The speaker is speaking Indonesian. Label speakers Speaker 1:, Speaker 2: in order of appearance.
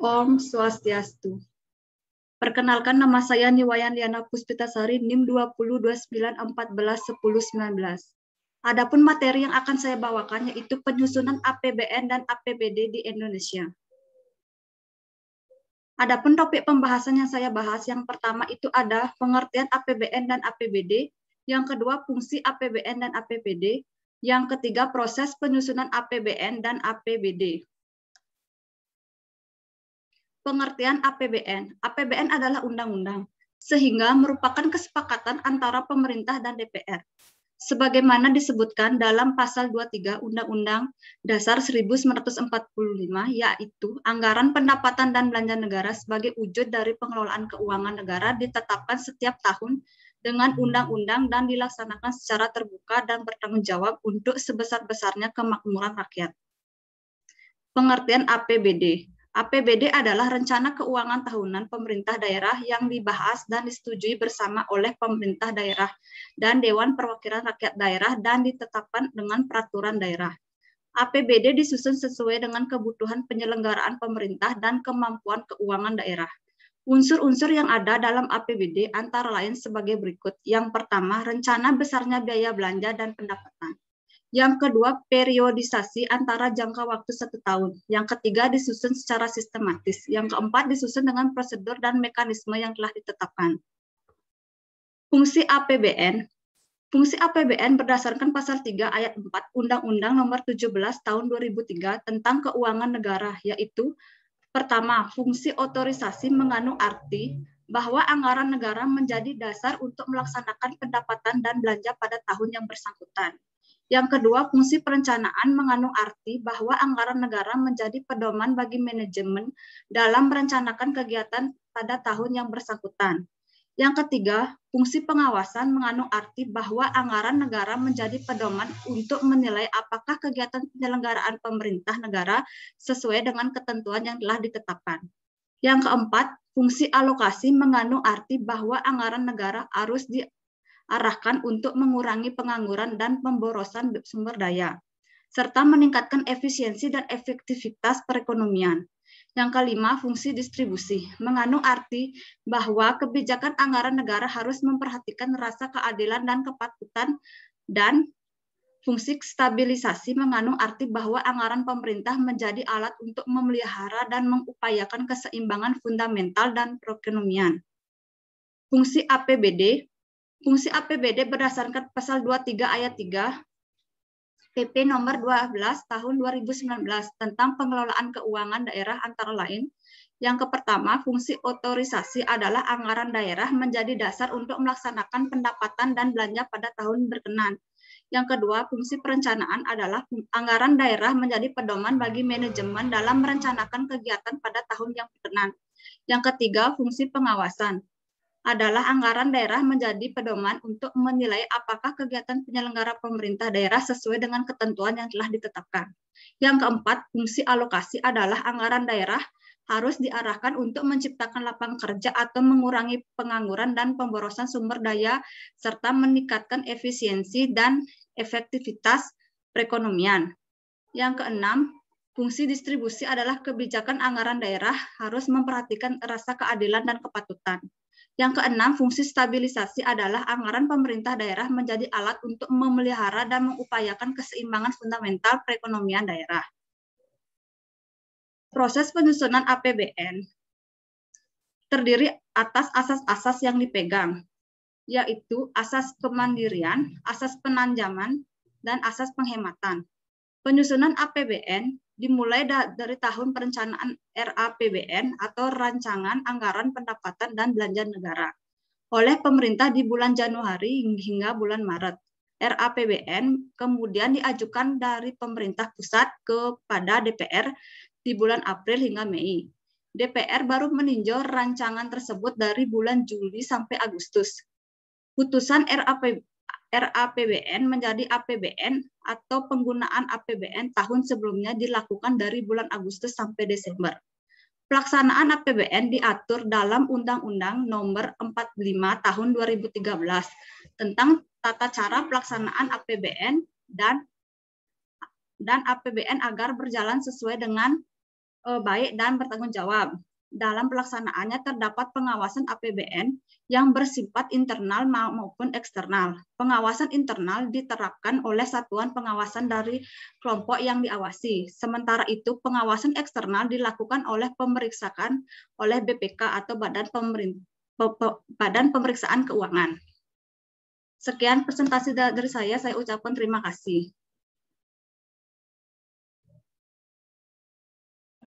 Speaker 1: Om Swastiastu. Perkenalkan, nama saya Niwayan Liana Puspitasari, NIM 2029141019. Adapun materi yang akan saya bawakan yaitu penyusunan APBN dan APBD di Indonesia. Adapun topik pembahasan yang saya bahas, yang pertama itu ada pengertian APBN dan APBD, yang kedua fungsi APBN dan APBD, yang ketiga proses penyusunan APBN dan APBD. Pengertian APBN. APBN adalah undang-undang, sehingga merupakan kesepakatan antara pemerintah dan DPR. Sebagaimana disebutkan dalam pasal 23 Undang-Undang Dasar 1945, yaitu anggaran pendapatan dan belanja negara sebagai wujud dari pengelolaan keuangan negara ditetapkan setiap tahun dengan undang-undang dan dilaksanakan secara terbuka dan bertanggung jawab untuk sebesar-besarnya kemakmuran rakyat. Pengertian APBD. APBD adalah rencana keuangan tahunan pemerintah daerah yang dibahas dan disetujui bersama oleh pemerintah daerah dan Dewan Perwakilan Rakyat Daerah dan ditetapkan dengan peraturan daerah. APBD disusun sesuai dengan kebutuhan penyelenggaraan pemerintah dan kemampuan keuangan daerah. Unsur-unsur yang ada dalam APBD antara lain sebagai berikut. Yang pertama, rencana besarnya biaya belanja dan pendapatan. Yang kedua, periodisasi antara jangka waktu 1 tahun. Yang ketiga, disusun secara sistematis. Yang keempat, disusun dengan prosedur dan mekanisme yang telah ditetapkan. Fungsi APBN. Fungsi APBN berdasarkan pasal 3 ayat 4 Undang-Undang Nomor 17 Tahun 2003 tentang Keuangan Negara, yaitu pertama, fungsi otorisasi mengandung arti bahwa anggaran negara menjadi dasar untuk melaksanakan pendapatan dan belanja pada tahun yang bersangkutan. Yang kedua, fungsi perencanaan mengandung arti bahwa anggaran negara menjadi pedoman bagi manajemen dalam merencanakan kegiatan pada tahun yang bersangkutan. Yang ketiga, fungsi pengawasan mengandung arti bahwa anggaran negara menjadi pedoman untuk menilai apakah kegiatan penyelenggaraan pemerintah negara sesuai dengan ketentuan yang telah ditetapkan. Yang keempat, fungsi alokasi mengandung arti bahwa anggaran negara harus diarahkan untuk mengurangi pengangguran dan pemborosan sumber daya, serta meningkatkan efisiensi dan efektivitas perekonomian. Yang kelima, fungsi distribusi mengandung arti bahwa kebijakan anggaran negara harus memperhatikan rasa keadilan dan kepatutan, dan fungsi stabilisasi mengandung arti bahwa anggaran pemerintah menjadi alat untuk memelihara dan mengupayakan keseimbangan fundamental dan perekonomian. Fungsi APBD. Fungsi APBD berdasarkan pasal 23 ayat 3 PP nomor 12 tahun 2019 tentang pengelolaan keuangan daerah antara lain. Yang pertama, fungsi otorisasi adalah anggaran daerah menjadi dasar untuk melaksanakan pendapatan dan belanja pada tahun berkenan. Yang kedua, fungsi perencanaan adalah anggaran daerah menjadi pedoman bagi manajemen dalam merencanakan kegiatan pada tahun yang berkenan. Yang ketiga, fungsi pengawasan adalah anggaran daerah menjadi pedoman untuk menilai apakah kegiatan penyelenggara pemerintah daerah sesuai dengan ketentuan yang telah ditetapkan. Yang keempat, fungsi alokasi adalah anggaran daerah harus diarahkan untuk menciptakan lapangan kerja atau mengurangi pengangguran dan pemborosan sumber daya, serta meningkatkan efisiensi dan efektivitas perekonomian. Yang keenam, fungsi distribusi adalah kebijakan anggaran daerah harus memperhatikan rasa keadilan dan kepatutan. Yang keenam, fungsi stabilisasi adalah anggaran pemerintah daerah menjadi alat untuk memelihara dan mengupayakan keseimbangan fundamental perekonomian daerah. Proses penyusunan APBN terdiri atas asas-asas yang dipegang, yaitu asas kemandirian, asas penanjaman, dan asas penghematan. Penyusunan APBN dimulai dari tahun perencanaan RAPBN atau Rancangan Anggaran Pendapatan dan Belanja Negara oleh pemerintah di bulan Januari hingga bulan Maret. RAPBN kemudian diajukan dari pemerintah pusat kepada DPR di bulan April hingga Mei. DPR baru meninjau rancangan tersebut dari bulan Juli sampai Agustus. Putusan RAPBN menjadi APBN atau penggunaan APBN tahun sebelumnya dilakukan dari bulan Agustus sampai Desember. Pelaksanaan APBN diatur dalam Undang-Undang Nomor 45 Tahun 2013 tentang tata cara pelaksanaan APBN dan APBN agar berjalan sesuai dengan baik dan bertanggung jawab. Dalam pelaksanaannya terdapat pengawasan APBN yang bersifat internal maupun eksternal. Pengawasan internal diterapkan oleh satuan pengawasan dari kelompok yang diawasi. Sementara itu, pengawasan eksternal dilakukan oleh pemeriksaan oleh BPK atau Badan Pemeriksaan Keuangan. Sekian presentasi dari saya ucapkan terima kasih.